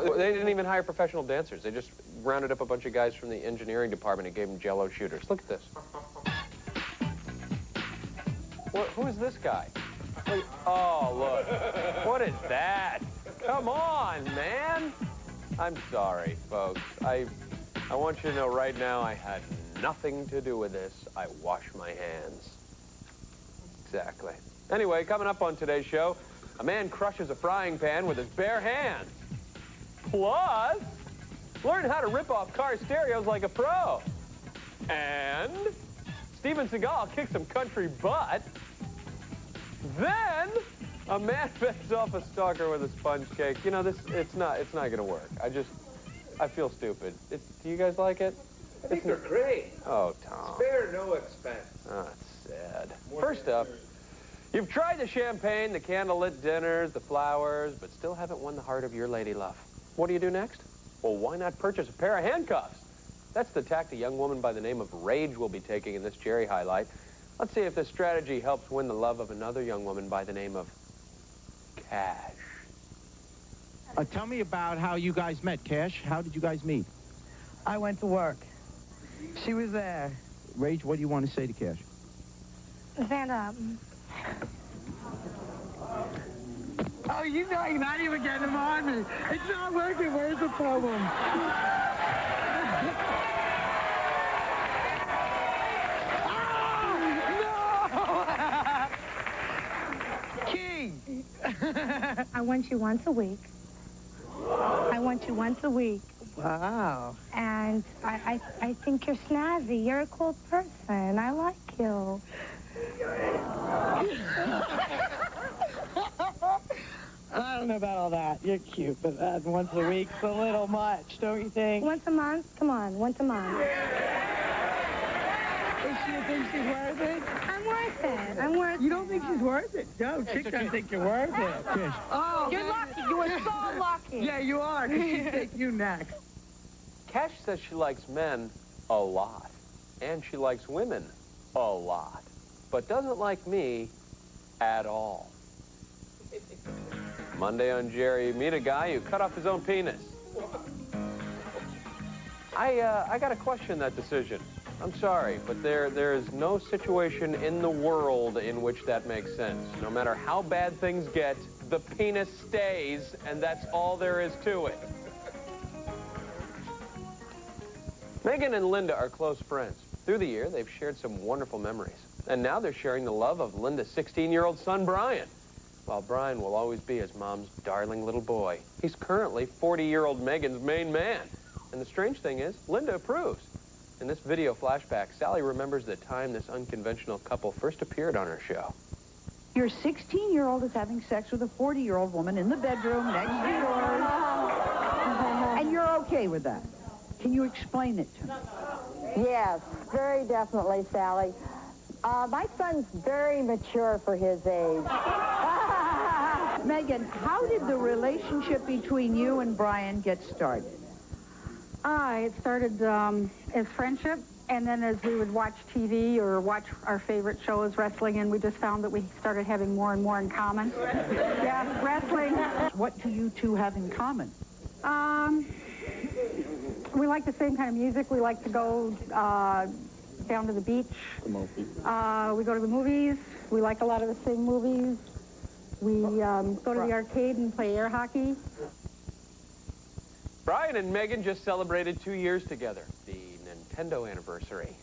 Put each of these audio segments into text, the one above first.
They didn't even hire professional dancers. They just rounded up a bunch of guys from the engineering department and gave them Jell-O shooters. Look at this. Who is this guy? Look, oh, look. What is that? Come on, man. I'm sorry, folks. I want you to know right now I had nothing to do with this. I wash my hands. Exactly. Anyway, coming up on today's show, a man crushes a frying pan with his bare hands. Plus, learn how to rip off car stereos like a pro. And Steven Seagal kicks some country butt. Then a man fends off a stalker with a sponge cake. You know, it's not gonna work. I feel stupid. Do you guys like it? I think they're great. Oh, Tom. Spare no expense. Oh, it's sad. First up, you've tried the champagne, the candlelit dinners, the flowers, but still haven't won the heart of your lady love. What do you do next? Well, why not purchase a pair of handcuffs? That's the tack a young woman by the name of Rage will be taking in this Jerry highlight. Let's see if this strategy helps win the love of another young woman by the name of Cash. Tell me about how you guys met, Cash. How did you guys meet? I went to work. She was there. Rage, what do you want to say to Cash? Stand up. Oh, you know you're not even getting him on me. It's not working. Where's the problem? Oh, no! King! I want you once a week. I want you once a week. Wow. And I think you're snazzy. You're a cool person. I like you. I don't know about all that. You're cute, but once a week's a little much, don't you think? Once a month? Come on, once a month. Does she think she's worth it? I'm worth it. I'm worth it. You don't think she's worth it? No, chicks don't think you're worth it. Cash. Oh, You're lucky. You are so lucky. Yeah, you are, because she'd take you next. Cash says she likes men a lot, and she likes women a lot, but doesn't like me at all. Monday on Jerry, you meet a guy who cut off his own penis. I gotta question that decision. I'm sorry, but there is no situation in the world in which that makes sense. No matter how bad things get, the penis stays, and that's all there is to it. Megan and Linda are close friends. Through the year, they've shared some wonderful memories. And now they're sharing the love of Linda's 16-year-old son, Brian. While Brian will always be his mom's darling little boy, he's currently 40-year-old Megan's main man. And the strange thing is, Linda approves. In this video flashback, Sally remembers the time this unconventional couple first appeared on her show. Your 16-year-old is having sex with a 40-year-old woman in the bedroom next to yours. And you're okay with that? Can you explain it to me? Yes, very definitely, Sally. My son's very mature for his age. Megan, how did the relationship between you and Brian get started? It started as friendship, and then as we would watch TV or watch our favorite shows, wrestling, and we just found that we started having more and more in common. Yeah, wrestling. What do you two have in common? We like the same kind of music. We like to go down to the beach. We go to the movies. We like a lot of the same movies. We go to the arcade and play air hockey. Brian and Megan just celebrated 2 years together, the Nintendo anniversary.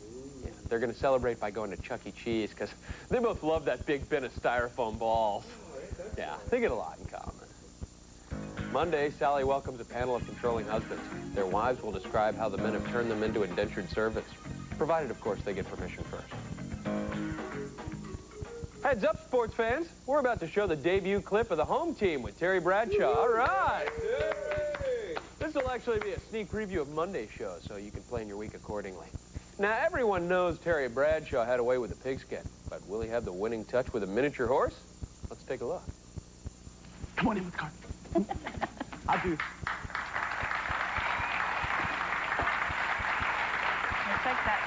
Yeah, they're going to celebrate by going to Chuck E. Cheese because they both love that big bin of styrofoam balls. Yeah, they get a lot in common. Monday, Sally welcomes a panel of controlling husbands. Their wives will describe how the men have turned them into indentured servants, provided, of course, they get permission first. Heads up, sports fans. We're about to show the debut clip of the home team with Terry Bradshaw. All right. This will actually be a sneak preview of Monday's show, so you can plan your week accordingly. Now, everyone knows Terry Bradshaw had a way with a pigskin, but will he have the winning touch with a miniature horse? Let's take a look. Come on in with the car. I'll do it. Take that.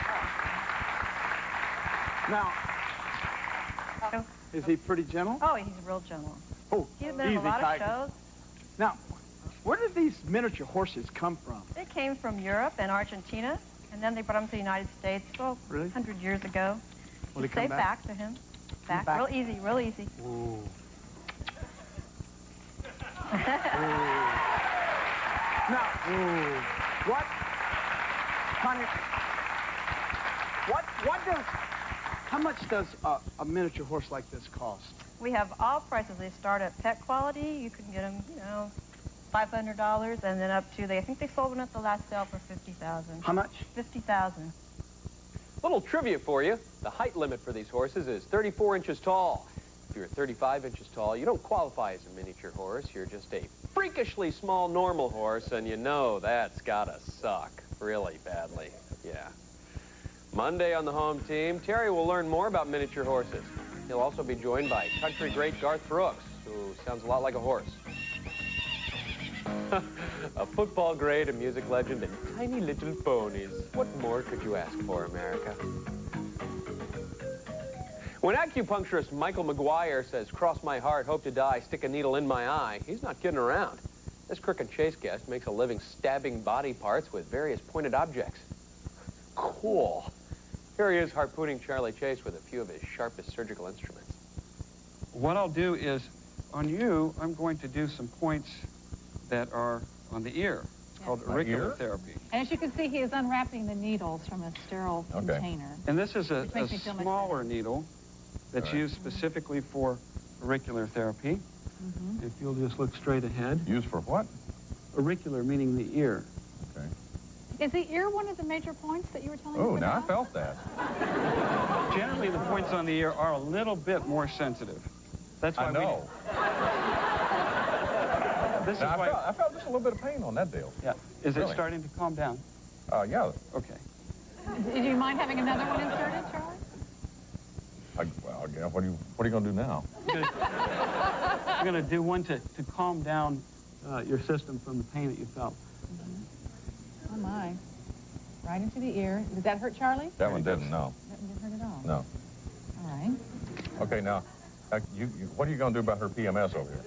Now, is he pretty gentle? Oh, he's real gentle. Oh, He's been in a lot of shows. Now, Where did these miniature horses come from? They came from Europe and Argentina, and then they brought them to the United States, well, Really? 100 years ago. Will he Just come say back? to him. Back. back? Real easy, real easy. Ooh. Now, what, honey, how much does a miniature horse like this cost? We have all prices. They start at pet quality. You can get them, you know, $500, and then up to, I think they sold one at the last sale for $50,000. How much? $50,000. Little trivia for you. The height limit for these horses is 34 inches tall. If you're 35 inches tall, you don't qualify as a miniature horse. You're just a freakishly small normal horse, and you know that's gotta suck really badly. Yeah. Monday on the home team, Terry will learn more about miniature horses. He'll also be joined by country great Garth Brooks, who sounds a lot like a horse. A football great, a music legend, and tiny little ponies. What more could you ask for, America? When acupuncturist Michael McGuire says, "Cross my heart, hope to die, stick a needle in my eye," he's not kidding around. This Crook and Chase guest makes a living stabbing body parts with various pointed objects. Cool. Here he is harpooning Charlie Chase with a few of his sharpest surgical instruments. What I'll do is, on you, I'm going to do some points that are on the ear, called auricular therapy. And as you can see, he is unwrapping the needles from a sterile container. And this is a makes me feel much smaller needle that's used specifically for auricular therapy. If you'll just look straight ahead. Used for what? Auricular, meaning the ear. Okay. Is the ear one of the major points that you were telling Oh, us now I about? felt that. Generally, the points on the ear are a little bit more sensitive. That's why I know. This is Now, why. I felt just a little bit of pain on that deal. Yeah. Is it Really? starting to calm down? Yeah. Okay. Do you mind having another one inserted, Charlie? Well, yeah, what are you going to do now? I'm going to do one to calm down your system from the pain that you felt. Oh, my. Right into the ear. Did that hurt, Charlie? That one didn't, no. That one didn't hurt at all. No. All right. Okay, now, what are you going to do about her PMS over here?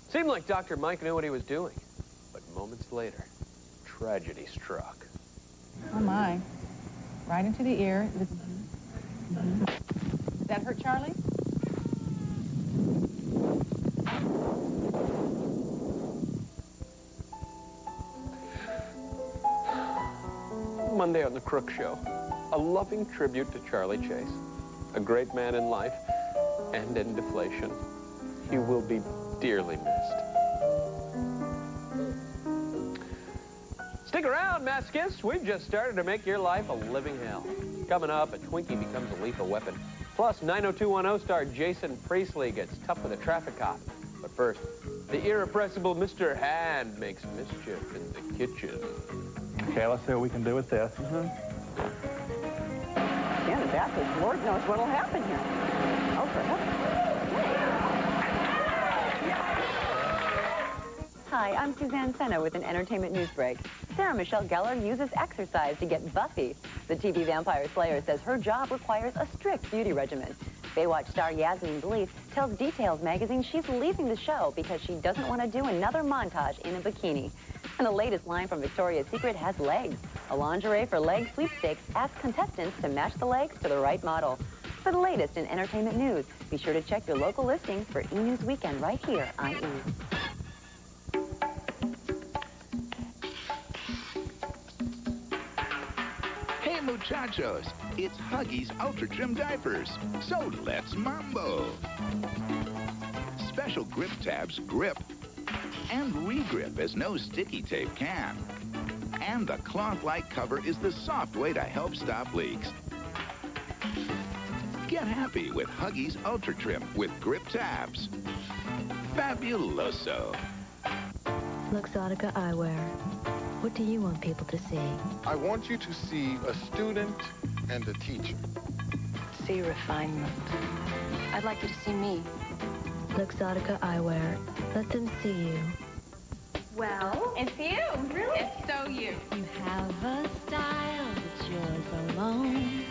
Seemed like Dr. Mike knew what he was doing. But moments later, tragedy struck. Oh, my. Right into the ear. Did that hurt, Charlie? Monday on the Crook Show, a loving tribute to Charlie Chase, a great man in life and in deflation. He will be dearly missed. Stick around, masochists. We've just started to make your life a living hell. Coming up, a Twinkie becomes a lethal weapon. Plus, 90210 star Jason Priestley gets tough with a traffic cop. But first, the irrepressible Mr. Hand makes mischief in the kitchen. Okay, let's see what we can do with this. Yeah, the bathroom. Lord knows what'll happen here. Oh, for heaven's sake. Hi, I'm Suzanne Senna with an entertainment news break. Sarah Michelle Gellar uses exercise to get buffy. The TV vampire slayer says her job requires a strict beauty regimen. Baywatch star Yasmin Bleeth tells Details magazine she's leaving the show because she doesn't want to do another montage in a bikini. And the latest line from Victoria's Secret has legs. A lingerie for leg sweepstakes asks contestants to match the legs to the right model. For the latest in entertainment news, be sure to check your local listings for E! News Weekend right here on E! Hey, muchachos, it's Huggies Ultra Trim Diapers. So let's mambo. Special grip tabs grip and re-grip as no sticky tape can. And the cloth-like cover is the soft way to help stop leaks. Get happy with Huggies Ultra Trim with grip tabs. Fabuloso. Luxottica Eyewear. What do you want people to see? I want you to see a student and a teacher. See refinement. I'd like you to see me. Luxottica Eyewear. Let them see you. Well, it's you. Really? It's so you. You have a style that's yours alone.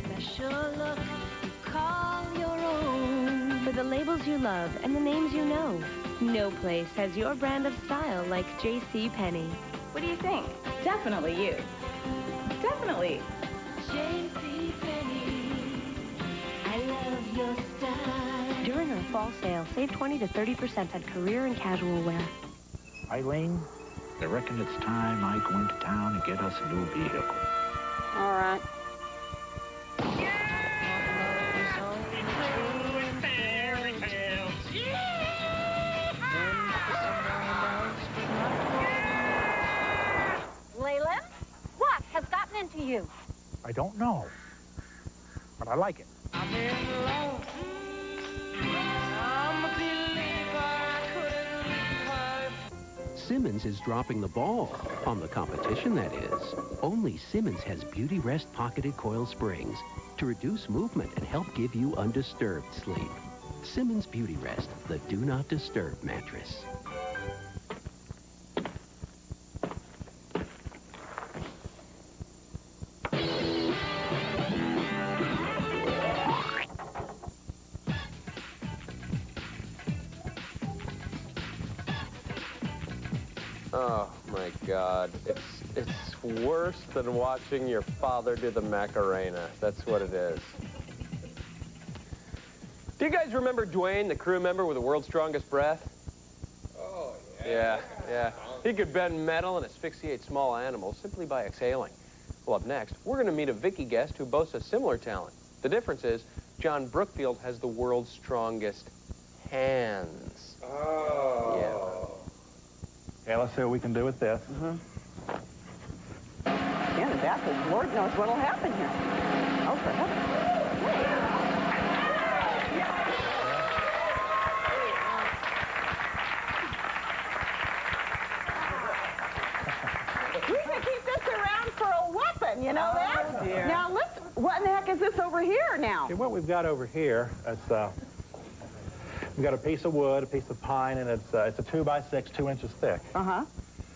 Special look you call your own. For the labels you love and the names you know. No place has your brand of style like J.C. Penney. What do you think? Definitely you. Definitely. J.C. Penney, I love your style. During our fall sale, save 20 to 30% on career and casual wear. Eileen, I reckon it's time I go into town and get us a new vehicle. All right. Leyland, what has gotten into you? I don't know, but I like it. Simmons is dropping the ball on the competition, that is. Only Simmons has Beauty Rest pocketed coil springs to reduce movement and help give you undisturbed sleep. Simmons Beauty Rest, the do not disturb mattress. Oh, my God. It's worse than watching your father do the Macarena. That's what it is. Do you guys remember Dwayne, the crew member with the world's strongest breath? Oh, yeah. Yeah. He could bend metal and asphyxiate small animals simply by exhaling. Well, up next, we're going to meet a Vicky guest who boasts a similar talent. The difference is, John Brookfield has the world's strongest hands. Oh. Yeah. Okay, let's see what we can do with this. Again, that says, Lord knows what'll happen here. Oh, for heaven's We can keep this around for a weapon, you know that? Dear. Now, listen, what in the heck is this over here now? Okay, what we've got over here is we've got a piece of wood, a piece of pine, and it's a 2x6, 2 inches thick. Uh-huh.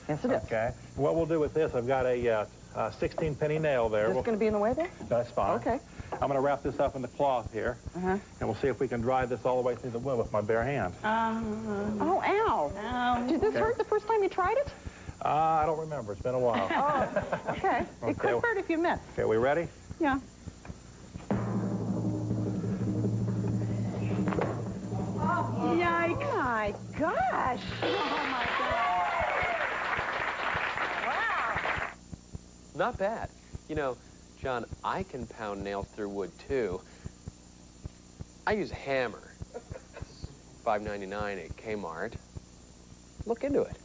Yes, it is. Okay. And what we'll do with this, I've got a 16-penny nail there. Is this going to be in the way there? That's fine. Okay. I'm going to wrap this up in the cloth here, and we'll see if we can drive this all the way through the wood with my bare hand. Oh, ow. Did this hurt the first time you tried it? I don't remember. It's been a while. Oh, okay. It could hurt if you missed. Okay, we ready? Yeah. Yikes. My gosh. Oh, my God. Wow. Not bad. You know, John, I can pound nails through wood, too. I use a hammer. $5.99 at Kmart. Look into it.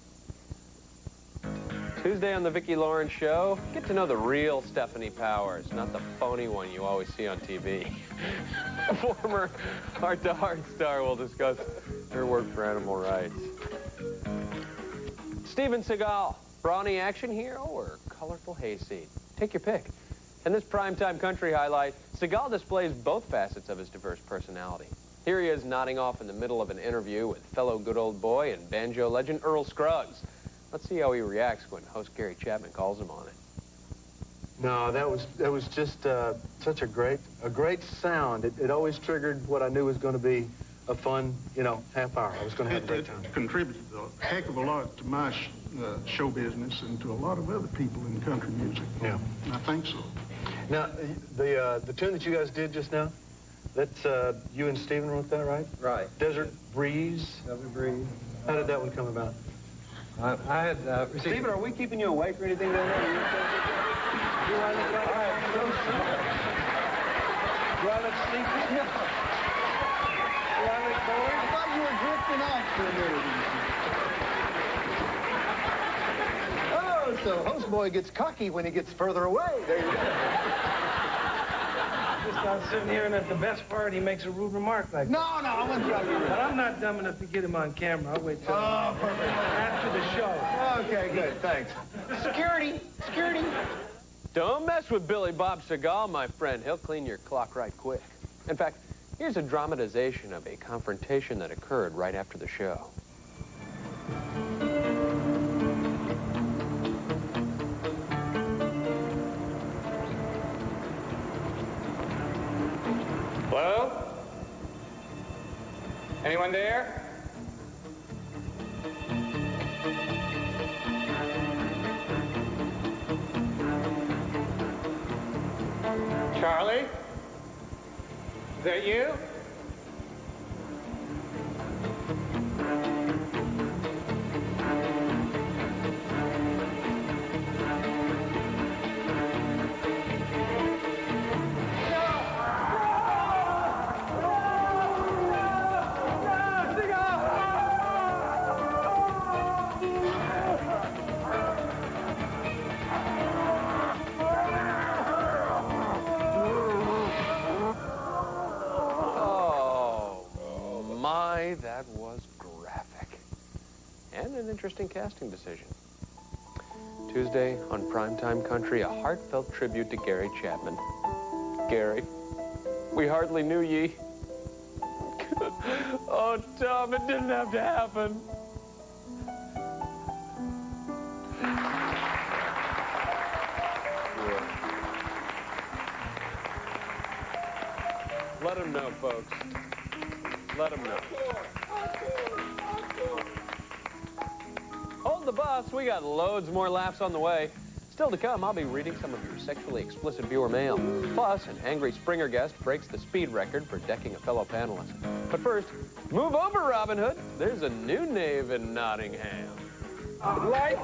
Tuesday on the Vicki Lawrence Show, get to know the real Stephanie Powers, not the phony one you always see on TV. Former heart-to-heart star will discuss her work for animal rights. Steven Seagal, brawny action hero or colorful hayseed? Take your pick. In this primetime country highlight, Seagal displays both facets of his diverse personality. Here he is nodding off in the middle of an interview with fellow good old boy and banjo legend Earl Scruggs. Let's see how he reacts when host Gary Chapman calls him on it. No, that was just such a great sound. It always triggered what I knew was going to be a fun, half hour. I was going to have a great time. It contributed a heck of a lot to my show business and to a lot of other people in country music. Yeah. I think so. Now, the tune that you guys did just now, that's you and Stephen wrote that, right? Right. Desert Breeze. Desert Breeze. How did that one come about? I had Stephen, are we keeping you awake or anything down there? Do I look like Do I look sleepy? No. Do I look bored? I thought you were drifting off for a minute. Oh, so host boy gets cocky when he gets further away. There you go. Just I was sitting here, and at the best part, he makes a rude remark like that. No, I wouldn't try to. But I'm not dumb enough to get him on camera. I'll wait till after the show. Okay, good, thanks. Security. Don't mess with Billy Bob Seagal, my friend. He'll clean your clock right quick. In fact, here's a dramatization of a confrontation that occurred right after the show. Hello? Anyone there? Charlie? Is that you? That was graphic. And an interesting casting decision. Tuesday on Primetime Country, a heartfelt tribute to Gary Chapman. Gary, we hardly knew ye. Oh, Tom, it didn't have to happen. Let him know, folks. Let him know. Hold the bus. We got loads more laughs on the way. Still to come, I'll be reading some of your sexually explicit viewer mail. Plus, an angry Springer guest breaks the speed record for decking a fellow panelist. But first, move over, Robin Hood. There's a new knave in Nottingham. Light.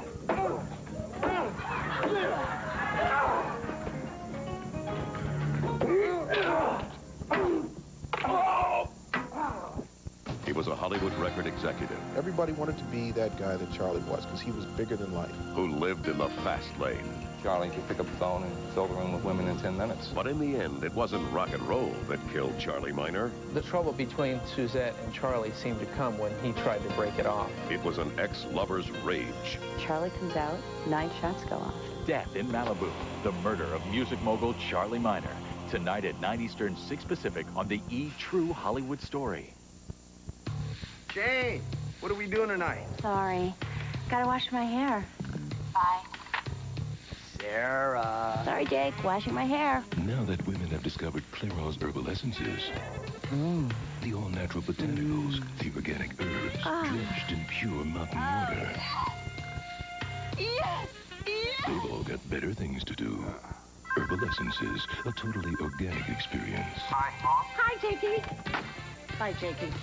He was a Hollywood record executive. Everybody wanted to be that guy that Charlie was because he was bigger than life. Who lived in the fast lane. Charlie could pick up the phone and fill the room with women in 10 minutes. But in the end, it wasn't rock and roll that killed Charlie Miner. The trouble between Suzette and Charlie seemed to come when he tried to break it off. It was an ex-lover's rage. Charlie comes out, 9 shots go off. Death in Malibu, the murder of music mogul Charlie Miner. Tonight at 9 Eastern, 6 Pacific on the E! True Hollywood Story. Jane, what are we doing tonight? Sorry. Gotta wash my hair. Bye. Sarah. Sorry, Jake. Washing my hair. Now that women have discovered Clairol's herbal essences, the all-natural botanicals, the organic herbs, drenched in pure mountain water, Yes! Yes! they've all got better things to do. Herbal essences, a totally organic experience. Hi, Jakey. Bye, Jakey.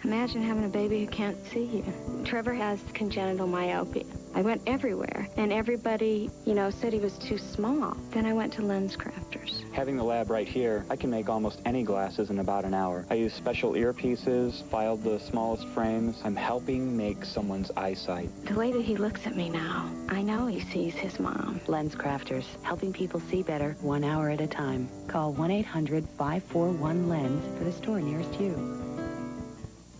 Imagine having a baby who can't see you. Trevor has congenital myopia. I went everywhere, and everybody, said he was too small. Then I went to Lens Crafters. Having the lab right here, I can make almost any glasses in about an hour. I use special earpieces, filed the smallest frames. I'm helping make someone's eyesight. The way that he looks at me now, I know he sees his mom. Lens Crafters, helping people see better 1 hour at a time. Call 1-800-541-LENS for the store nearest you.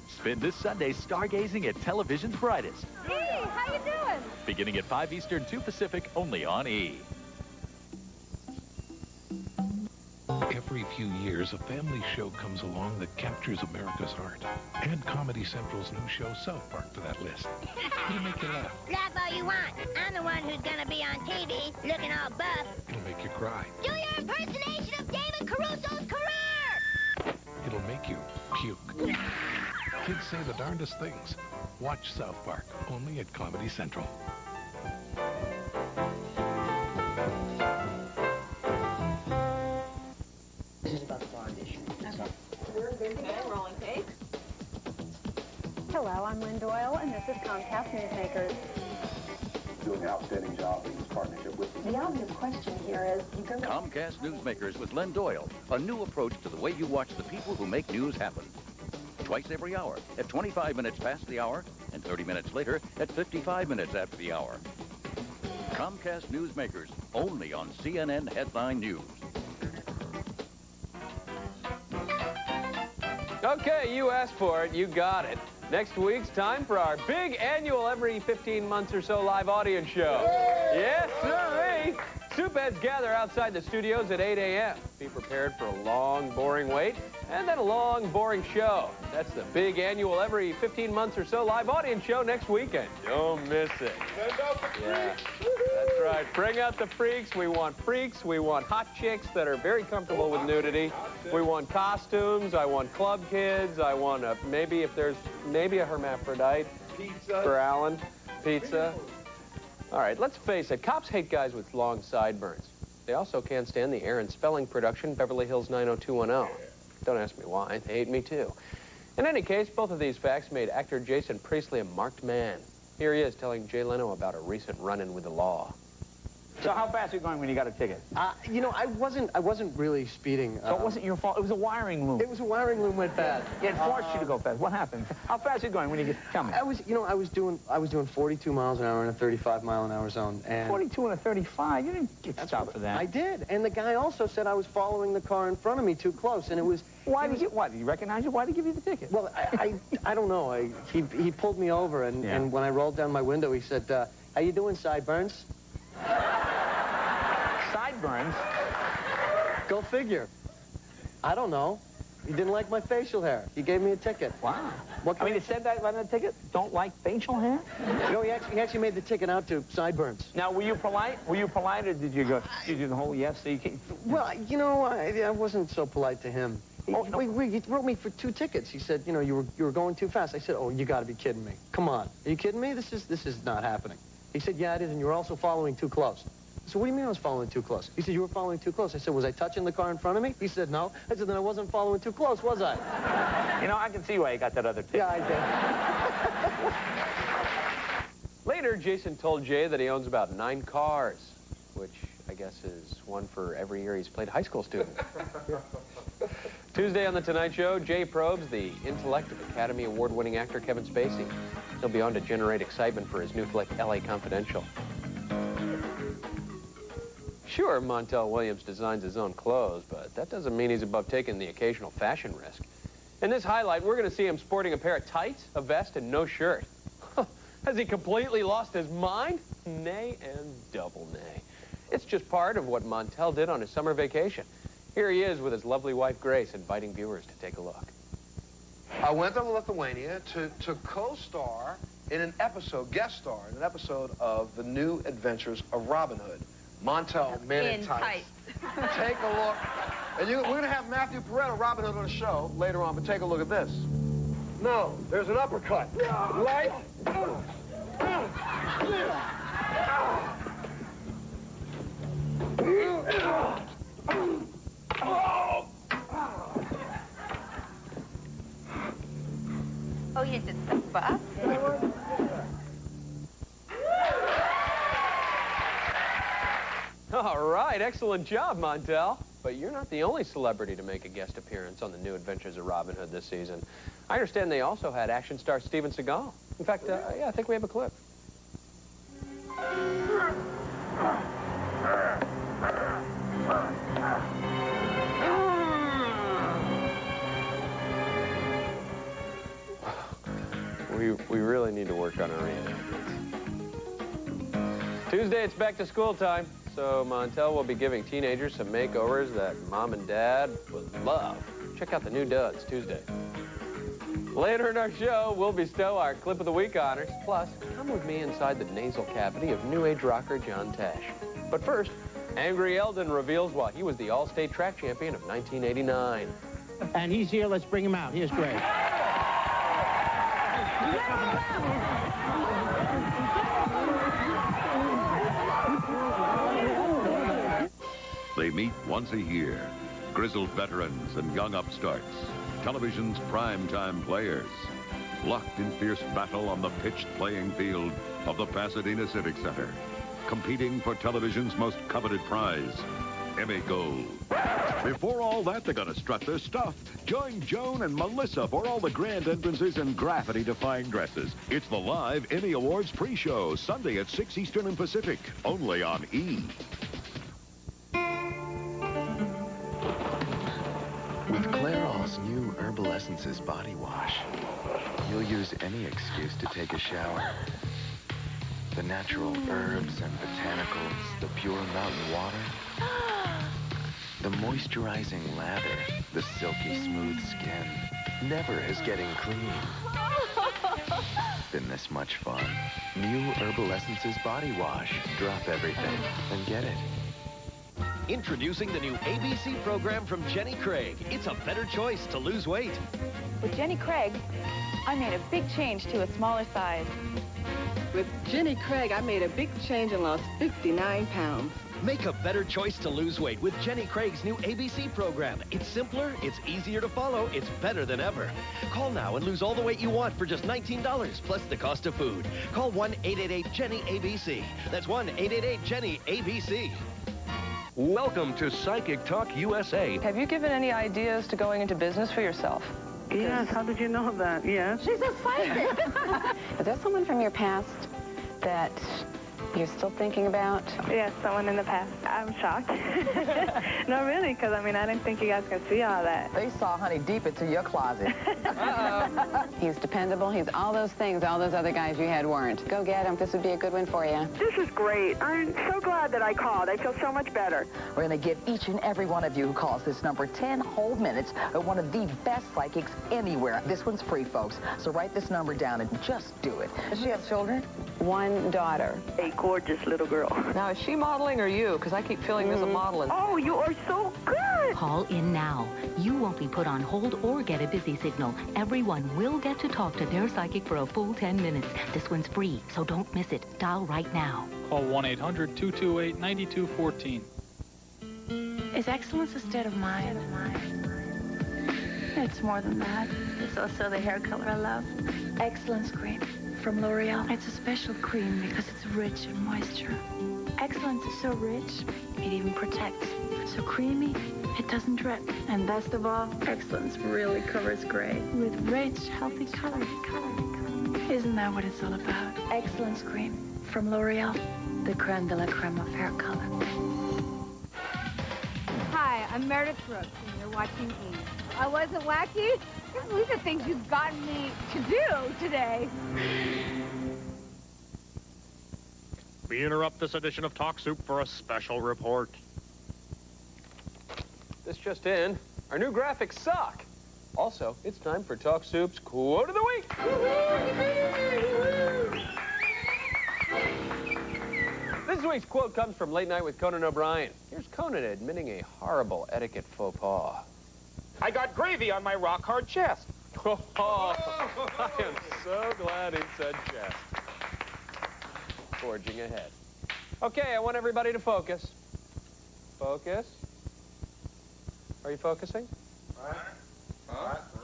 Spend this Sunday stargazing at television's brightest. Hey, how you doing? Beginning at 5 Eastern, 2 Pacific, only on E! Every few years, a family show comes along that captures America's heart. Add Comedy Central's new show, South Park, to that list. It'll make you laugh. Laugh all you want. I'm the one who's gonna be on TV, looking all buff. It'll make you cry. Do your impersonation of David Caruso's career! It'll make you puke. Kids say the darndest things. Watch South Park, only at Comedy Central. This is about the bond issue. Rolling tape. Hello, I'm Lynn Doyle, and this is Comcast Newsmakers. Doing an outstanding job in this partnership with you. The obvious question here is, you go... Comcast Newsmakers with Len Doyle. A new approach to the way you watch the people who make news happen. Twice every hour, at 25 minutes past the hour, and 30 minutes later at 55 minutes after the hour. Comcast Newsmakers, only on CNN Headline News. Okay, you asked for it. You got it. Next week's time for our big annual every 15 months or so live audience show. Yes, sir. Soup heads gather outside the studios at 8 a.m. Be prepared for a long, boring wait, and then a long, boring show. That's the big annual every 15 months or so live audience show next weekend. Don't miss it. Yeah, that's right. Bring out the freaks. We want freaks. We want hot chicks that are very comfortable with nudity. We want costumes. I want club kids. I want maybe a hermaphrodite for Alan. Pizza. All right, let's face it. Cops hate guys with long sideburns. They also can't stand the Aaron Spelling production, Beverly Hills 90210. Don't ask me why. They hate me, too. In any case, both of these facts made actor Jason Priestley a marked man. Here he is telling Jay Leno about a recent run-in with the law. So how fast are you going when you got a ticket? You know, I wasn't really speeding. So it wasn't your fault. It was a wiring loom. It was a wiring loom went bad. Yeah, it forced you to go fast. What happened? How fast are you going when you get? Tell me. I was doing 42 miles an hour in a 35-mile-an-hour zone. And 42 and a 35. You didn't get stopped for that. I did. And the guy also said I was following the car in front of me too close, and it was. Why did you recognize you? Why did he give you the ticket? Well, I don't know. He pulled me over, and when I rolled down my window, he said, "How you doing, sideburns?" Sideburns? Go figure. I don't know. He didn't like my facial hair. He gave me a ticket. Wow. It said that on the ticket? Don't like facial hair? You know, he actually made the ticket out to sideburns. Now, were you polite? Were you polite, or did you go? Did you do the whole yes? So you can't... Well, you know, I wasn't so polite to him. He wrote me for 2 tickets. He said, you know, you were going too fast. I said, oh, you got to be kidding me. Come on. Are you kidding me? This is not happening. He said, yeah, it is, and you were also following too close. So what do you mean I was following too close? He said, you were following too close. I said, was I touching the car in front of me? He said, no. I said, then I wasn't following too close, was I? You know, I can see why you got that other ticket. Yeah, I did. Later, Jason told Jay that he owns about 9 cars, which I guess is one for every year he's played high school student. Tuesday on The Tonight Show, Jay probes the intellect of Academy Award-winning actor Kevin Spacey. He'll be on to generate excitement for his new flick, L.A. Confidential. Sure, Montel Williams designs his own clothes, but that doesn't mean he's above taking the occasional fashion risk. In this highlight, we're going to see him sporting a pair of tights, a vest, and no shirt. Has he completely lost his mind? Nay and double nay. It's just part of what Montel did on his summer vacation. Here he is with his lovely wife, Grace, inviting viewers to take a look. I went to Lithuania to co-star in an episode, guest star in an episode of The New Adventures of Robin Hood. Montel, Men in Tights. Take a look. And we're going to have Matthew Peretta, Robin Hood, on the show later on, but take a look at this. No, there's an uppercut. Right? Oh, you did so fast. All right, excellent job, Montel. But you're not the only celebrity to make a guest appearance on The New Adventures of Robin Hood this season. I understand they also had action star Steven Seagal. In fact, yeah, I think we have a clip. We really need to work on our reenactments. Tuesday, it's back to school time. So Montel will be giving teenagers some makeovers that Mom and Dad would love. Check out the new duds Tuesday. Later in our show, we'll bestow our Clip of the Week honors. Plus, come with me inside the nasal cavity of New Age rocker John Tesh. But first, Angry Eldon reveals why he was the All-State track champion of 1989. And he's here. Let's bring him out. Here's Greg. They meet once a year, grizzled veterans and young upstarts, television's primetime players, locked in fierce battle on the pitched playing field of the Pasadena Civic Center, competing for television's most coveted prize, Emmy Gold. Before all that, they're gonna strut their stuff. Join Joan and Melissa for all the grand entrances and gravity-defying dresses. It's the live Emmy Awards pre-show, Sunday at 6 Eastern and Pacific, only on E! With Clairol's new Herbal Essences body wash, you'll use any excuse to take a shower. The natural herbs and botanicals, the pure mountain water, the moisturizing lather, the silky smooth skin. Never has getting clean been this much fun. New Herbal Essences body wash. Drop everything and get it. Introducing the new ABC program from Jenny Craig. It's a better choice to lose weight. With Jenny Craig, I made a big change to a smaller size. With Jenny Craig, I made a big change and lost 59 pounds. Make a better choice to lose weight with Jenny Craig's new ABC program. It's simpler, it's easier to follow, it's better than ever. Call now and lose all the weight you want for just $19 plus the cost of food. Call 1-888-JENNY-ABC. That's 1-888-JENNY-ABC. Welcome to Psychic Talk USA. Have you given any ideas to going into business for yourself? Yes, how did you know that? Yes. She's a psychic. Is there someone from your past that you're still thinking about? Yes, someone in the past. I'm shocked. No, really, because, I mean, I didn't think you guys could see all that. They saw Honey deep into your closet. He's dependable. He's all those things all those other guys you had weren't. Go get him. This would be a good one for you. This is great. I'm so glad that I called. I feel so much better. We're going to give each and every one of you who calls this number 10 whole minutes of one of the best psychics anywhere. This one's free, folks. So write this number down and just do it. Does she have children? One daughter. A gorgeous little girl. Now, is she modeling or you? Because I keep feeling there's a model in... Oh, you are so good. Call in now. You won't be put on hold or get a busy signal. Everyone will get to talk to their psychic for a full 10 minutes. This one's free, so don't miss it. Dial right now. Call 1-800-228-9214. Is excellence a state of mind? It's more than that. It's also the hair color I love. Excellence cream from L'Oreal. It's a special cream because it's rich in moisture. Excellence is so rich, it even protects. So creamy, it doesn't drip. And best of all, Excellence really covers gray with rich, healthy color. Isn't that what it's all about? Excellence cream from L'Oreal, the creme de la creme of hair color. Hi, I'm Meredith Brooks, and you're watching E. I wasn't wacky? These are things you've gotten me to do today. We interrupt this edition of Talk Soup for a special report. This just in, our new graphics suck. Also, it's time for Talk Soup's Quote of the Week. This week's quote comes from Late Night with Conan O'Brien. Here's Conan admitting a horrible etiquette faux pas. I got gravy on my rock-hard chest. Oh, I am so glad he said chest. Forging ahead. Okay, I want everybody to focus. Focus. Are you focusing?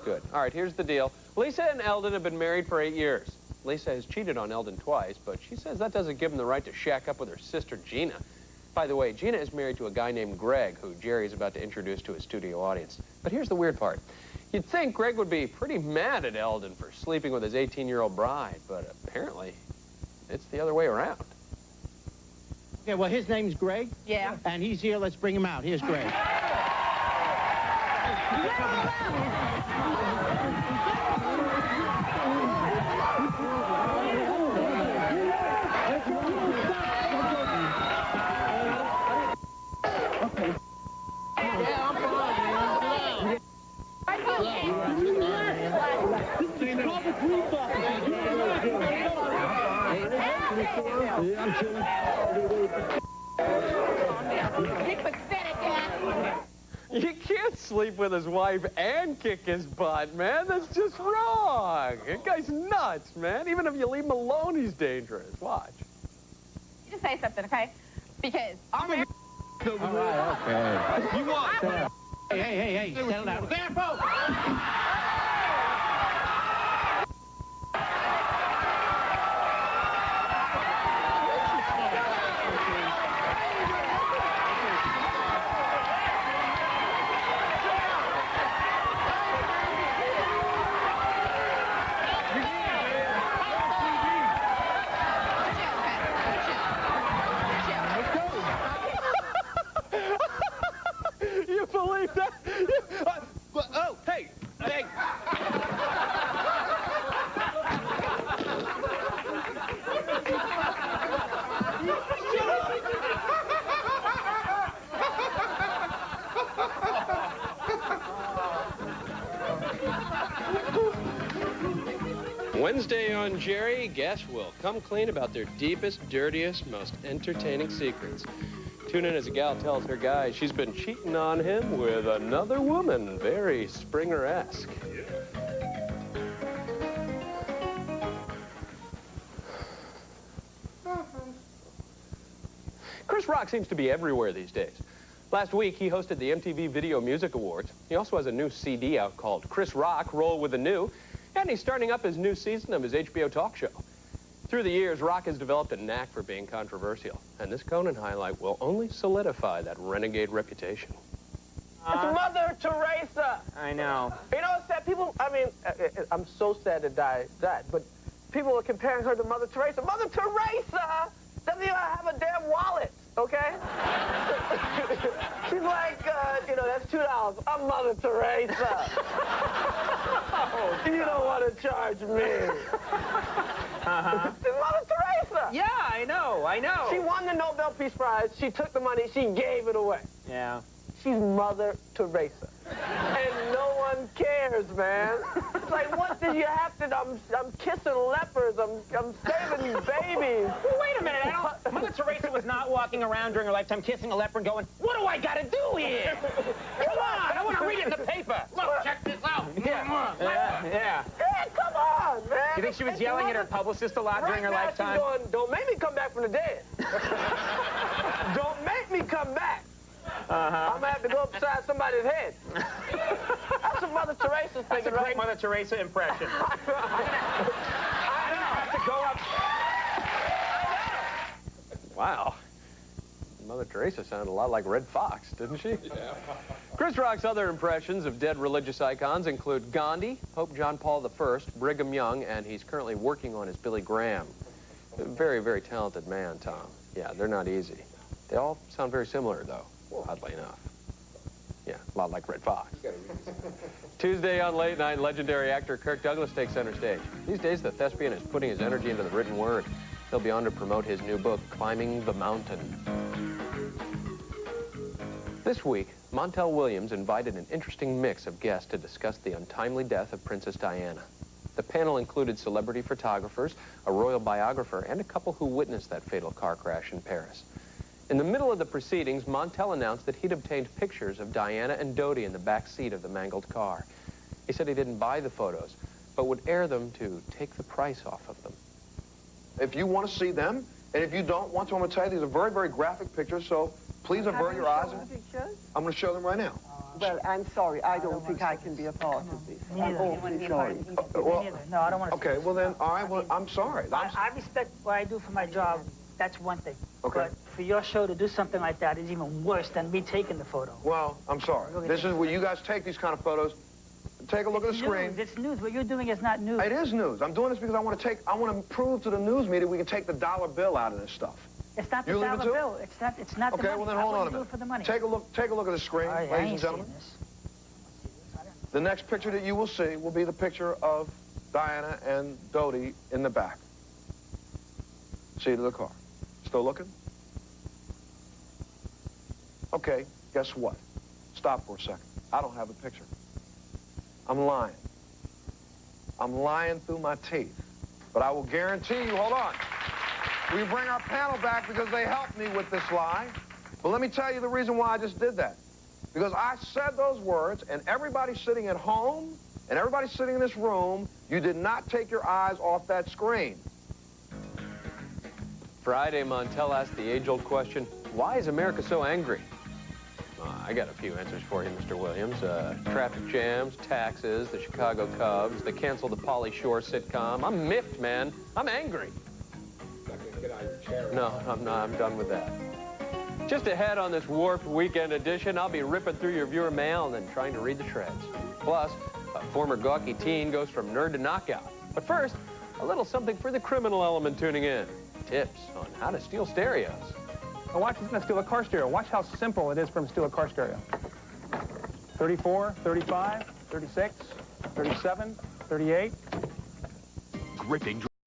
Good. All right, here's the deal. Lisa and Eldon have been married for 8 years. Lisa has cheated on Eldon twice, but she says that doesn't give him the right to shack up with her sister, Gina. By the way, Gina is married to a guy named Greg, who Jerry's about to introduce to his studio audience. But here's the weird part. You'd think Greg would be pretty mad at Eldon for sleeping with his 18-year-old bride, but apparently it's the other way around. Okay, well, his name's Greg. Yeah. And he's here. Let's bring him out. Here's Greg. I'm chilling. You can't sleep with his wife and kick his butt, man. That's just wrong. That guy's nuts, man. Even if you leave him alone, he's dangerous. Watch. You just say something, okay? Because our marriage... All right, okay. You want? Hey, settle down. There, folks! You believe that? Oh, hey. Wednesday on Jerry, guests will come clean about their deepest, dirtiest, most entertaining secrets. Tune in as a gal tells her guy she's been cheating on him with another woman. Very Springer-esque. Chris Rock seems to be everywhere these days. Last week, he hosted the MTV Video Music Awards. He also has a new CD out called Chris Rock, Roll with the New, and he's starting up his new season of his HBO talk show. Through the years, Rock has developed a knack for being controversial, and this Conan highlight will only solidify that renegade reputation. It's Mother Teresa. I know. You know, it's sad. People, I mean, I'm so sad to die that, but people are comparing her to Mother Teresa. Mother Teresa doesn't even have a damn wallet, okay? She's like, you know, that's $2. I'm Mother Teresa. Oh, you don't want to charge me. It's Mother Teresa. Yeah, I know. She won the Nobel Peace Prize. She took the money. She gave it away. Yeah. She's Mother Teresa. And no one cares, man. It's like, what did you have to... I'm kissing lepers. I'm saving babies. Well, wait a minute. Mother Teresa was not walking around during her lifetime kissing a leper and going, what do I got to do here? Come on, I want to read it in the paper. Look, check this out. Yeah. Hey, come on, man. You think she was yelling at her publicist a lot during her lifetime? She's going, don't make me come back from the dead. Don't make me come back. I'm going to have to go upside somebody's head. That's what Mother Teresa's thinking, That's a great right? Mother Teresa impression. I know. Have to go up. Wow. Mother Teresa sounded a lot like Red Fox, didn't she? Yeah. Chris Rock's other impressions of dead religious icons include Gandhi, Pope John Paul I, Brigham Young, and he's currently working on his Billy Graham. A very, very talented man, Tom. Yeah, they're not easy. They all sound very similar, though, oddly enough. Yeah, a lot like Red Fox. Tuesday on Late Night, legendary actor Kirk Douglas takes center stage. These days, the thespian is putting his energy into the written word. He'll be on to promote his new book, Climbing the Mountain. This week, Montel Williams invited an interesting mix of guests to discuss the untimely death of Princess Diana. The panel included celebrity photographers, a royal biographer, and a couple who witnessed that fatal car crash in Paris. In the middle of the proceedings, Montel announced that he'd obtained pictures of Diana and Dodi in the back seat of the mangled car. He said he didn't buy the photos, but would air them to take the price off of them. If you want to see them, and if you don't want to, I'm going to tell you these are very, very graphic pictures, so please avert your eyes. I'm going to show them right now. Well, I'm sorry. I don't think I can be a part of this. I'm awfully sorry. No, I don't want to. Okay, well then, all right, well, I'm sorry. I respect what I do for my job. That's one thing. Okay. But for your show to do something like that is even worse than me taking the photo. Well, I'm sorry. This is where you guys take these kind of photos. Take a look at the screen. It's news. What you're doing is not news. It is news. I'm doing this because I want to prove to the news media we can take the dollar bill out of this stuff. It's not the dollar bill. It's not the money. Okay, well then hold on a minute. For the money. Take a look at the screen, ladies and gentlemen. The next picture that you will see will be the picture of Diana and Dodi in the back seat of the car. Still looking? Okay, guess what? Stop for a second. I don't have a picture. I'm lying. I'm lying through my teeth. But I will guarantee you, hold on. We bring our panel back because they helped me with this lie. But let me tell you the reason why I just did that. Because I said those words, and everybody sitting at home, and everybody sitting in this room, you did not take your eyes off that screen. Friday, Montel asked the age-old question, why is America so angry? I got a few answers for you, Mr. Williams. Traffic jams, taxes, the Chicago Cubs, they canceled the Pauly Shore sitcom. I'm miffed, man. I'm angry. Not gonna get out of your chair. No, I'm not. I'm done with that. Just ahead on this warped weekend edition, I'll be ripping through your viewer mail and then trying to read the shreds. Plus, a former gawky teen goes from nerd to knockout. But first, a little something for the criminal element tuning in. Tips on how to steal stereos. Now watch who's going to steal a car stereo. Watch how simple it is for him to steal a car stereo. 34, 35, 36, 37, 38. Gripping